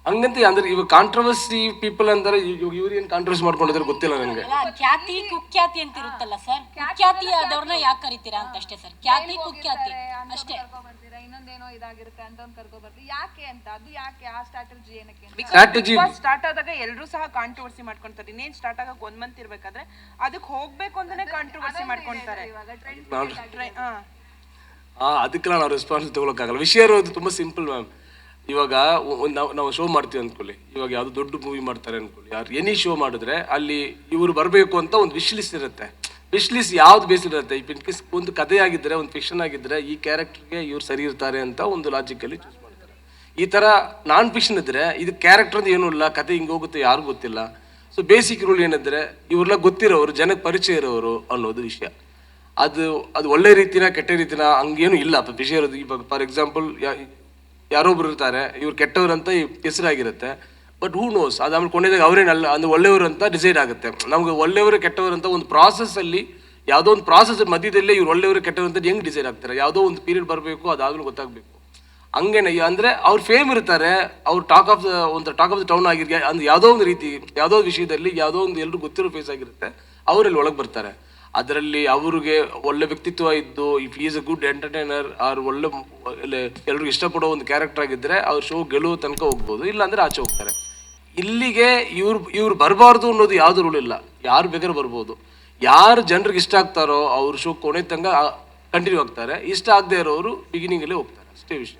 ಹಂಗಂತ ಅಂದ್ರೆ ಇವಾಗ ಕಾಂಟ್ರವರ್ಸಿ ಪೀಪಲ್ ಅಂದ್ರೆ ಇವ್ರು ಏನು ಕಾಂಟ್ರವರ್ಸಿ ಮಾಡ್ಕೊಂಡಿದ್ರೆ ಗೊತ್ತಿಲ್ಲ ನನಗೆ. ಖ್ಯಾತಿ ಕುಖ್ಯಾತಿ ಅಂತ ಇರುತ್ತಲ್ಲ ಸರ್, ಖ್ಯಾತಿ ಆದವ್ರನ್ನ ಯಾಕೆ ಕರಿತೀರಾ ಅಂತ ಅಷ್ಟೇ ಸರ್. ಖ್ಯಾತಿ ಕುಖ್ಯಾತಿ ಅಷ್ಟೇ. ಇನ್ನೊಂದೇನೋ ಇದಾಗಿರುತ್ತೆ ಅಂತ ಒಂದು ಕರ್ಕೊ ಬರ್ತೀವಿ. ಯಾಕೆ ಅಂತ ಅದು ಯಾಕೆ ಆ ಸ್ಟ್ರಾಟಜಿ ಏನಕ್ಕೆ? ಸ್ಟ್ರಾಟಜಿ ಸ್ಟಾರ್ಟ್ ಆದಾಗ ಎಲ್ಲರೂ ಸಹ ಕಾಂಟ್ರವರ್ಸಿ ಮಾಡ್ಕೊಂತಾರೆ. ಇನ್ನೇನ್ ಸ್ಟಾರ್ಟ್ ಆಗ 1 ಮಂತ್ ಇರ್ಬೇಕಾದ್ರೆ ಅದಕ್ಕೆ ಹೋಗ್ಬೇಕು ಅಂತಾನೆ ಕಾಂಟ್ರವರ್ಸಿ ಮಾಡ್ಕೊಂತಾರೆ. ಅದಕ್ಕೆಲ್ಲ ನಾವು ರೆಸ್ಪಾನ್ಸ್ ತಗೊಳಕ್ಕಾಗಲ್ಲ. ವಿಷಯ ಇರೋದು ತುಂಬ ಸಿಂಪಲ್ ಮ್ಯಾಮ್. ಇವಾಗ ನಾವು ಶೋ ಮಾಡ್ತೀವಿ ಅಂದ್ಕೊಳ್ಳಿ, ಇವಾಗ ಯಾವುದು ದೊಡ್ಡ ಮೂವಿ ಮಾಡ್ತಾರೆ ಅಂದ್ಕೊಳ್ಳಿ, ಯಾರು ಎನಿ ಶೋ ಮಾಡಿದ್ರೆ ಅಲ್ಲಿ ಇವರು ಬರಬೇಕು ಅಂತ ಒಂದು ವಿಶ್ ಲಿಸ್ಟ್ ಇರುತ್ತೆ. ವಿಶ್ ಲಿಸ್ಟ್ ಯಾವ್ದು ಬೇಸಿರುತ್ತೆ, ಇನ್ ಕೇಸ್ ಒಂದು ಕಥೆ ಆಗಿದ್ದರೆ, ಒಂದು ಫಿಕ್ಷನ್ ಆಗಿದ್ದರೆ ಈ ಕ್ಯಾರೆಕ್ಟರ್ಗೆ ಇವ್ರು ಸರಿ ಇರ್ತಾರೆ ಅಂತ ಒಂದು ಲಾಜಿಕಲ್ಲಿ ಚೂಸ್ ಮಾಡ್ತಾರೆ. ಈ ಥರ ನಾನ್ ಫಿಕ್ಷನ್ ಇದ್ದರೆ ಇದು ಕ್ಯಾರೆಕ್ಟರ್ ಅಂತ ಏನೂ ಇಲ್ಲ, ಕತೆ ಹಿಂಗೆ ಹೋಗುತ್ತೆ ಯಾರಿಗೂ ಗೊತ್ತಿಲ್ಲ. ಸೊ ಬೇಸಿಕ್ ರೂಲ್ ಏನಿದ್ರೆ ಇವ್ರೆಲ್ಲ ಗೊತ್ತಿರೋರು, ಜನಕ್ಕೆ ಪರಿಚಯ ಇರೋರು ಅನ್ನೋದು ವಿಷಯ. ಅದು ಒಳ್ಳೆ ರೀತಿನ ಕೆಟ್ಟ ರೀತಿನ ಹಂಗೇನು ಇಲ್ಲ ವಿಷಯ ಇರೋದು. ಇವಾಗ ಫಾರ್ ಎಕ್ಸಾಂಪಲ್ ಯಾರೊಬ್ರು ಇರ್ತಾರೆ, ಇವ್ರು ಕೆಟ್ಟವ್ರು ಅಂತ ಹೆಸರಾಗಿರುತ್ತೆ, ಬಟ್ ಹೂ ನೋಸ್ ಅದು ಆಮೇಲೆ ಕೊನೆದಾಗ ಅವರೇನಲ್ಲ ಅಂದ್ರೆ ಒಳ್ಳೆಯವರು ಅಂತ ಡಿಸೈಡ್ ಆಗುತ್ತೆ. ನಮ್ಗೆ ಒಳ್ಳೆಯವರು ಕೆಟ್ಟವರು ಅಂತ ಒಂದು ಪ್ರಾಸೆಸ್ಸಲ್ಲಿ ಯಾವುದೋ ಒಂದು ಪ್ರಾಸೆಸ್ ಮಧ್ಯದಲ್ಲೇ ಇವ್ರು ಒಳ್ಳೆಯವರು ಕೆಟ್ಟವರು ಅಂತ ಹೆಂಗೆ ಡಿಸೈಡ್ ಆಗ್ತಾರೆ? ಯಾವುದೋ ಒಂದು ಪೀರಿಯಡ್ ಬರಬೇಕು, ಅದಾದ್ಮೇಲೆ ಗೊತ್ತಾಗಬೇಕು. ಹಂಗೇನೆ ಅಂದರೆ ಅವ್ರು ಫೇಮ್ ಇರ್ತಾರೆ, ಅವ್ರು ಟಾಕ್ ಆಫ್ ದ ಟೌನ್ ಆಗಿರ್ಗೆ ಅಂದ್ರೆ ಯಾವುದೋ ಒಂದು ರೀತಿ ಯಾವುದೋ ವಿಷಯದಲ್ಲಿ ಯಾವುದೋ ಒಂದು ಎಲ್ಲರೂ ಗೊತ್ತಿರೋ ಫೇಸ್ ಆಗಿರುತ್ತೆ, ಅವರಲ್ಲಿ ಒಳಗೆ ಬರ್ತಾರೆ. ಅದರಲ್ಲಿ ಅವ್ರಿಗೆ ಒಳ್ಳೆ ವ್ಯಕ್ತಿತ್ವ ಇದ್ದು, if is a good entertainer or ಒಳ್ಳೆ ಎಲ್ರಿಗೂ ಇಷ್ಟಪಡೋ ಒಂದು ಕ್ಯಾರೆಕ್ಟರ್ ಆಗಿದ್ದರೆ ಅವ್ರ ಶೋ ಗೆಲ್ಲುವ ತನಕ ಹೋಗ್ಬೋದು, ಇಲ್ಲಾಂದರೆ ಆಚೆ ಹೋಗ್ತಾರೆ. ಇಲ್ಲಿಗೆ ಇವ್ರು ಬರಬಾರ್ದು ಅನ್ನೋದು ಯಾವುದು ರೂಲ್ ಇಲ್ಲ, ಯಾರು ಬೇಕಾದ್ರೂ ಬರ್ಬೋದು. ಯಾರು ಜನರಿಗೆ ಇಷ್ಟ ಆಗ್ತಾರೋ ಅವ್ರ ಶೋ ಕೊನೆ ತನಕ ಕಂಟಿನ್ಯೂ ಆಗ್ತಾರೆ, ಇಷ್ಟ ಆಗದೆ ಇರೋರು ಬಿಗಿನಿಂಗಲ್ಲೇ ಹೋಗ್ತಾರೆ, ಅಷ್ಟೇ ವಿಷಯ.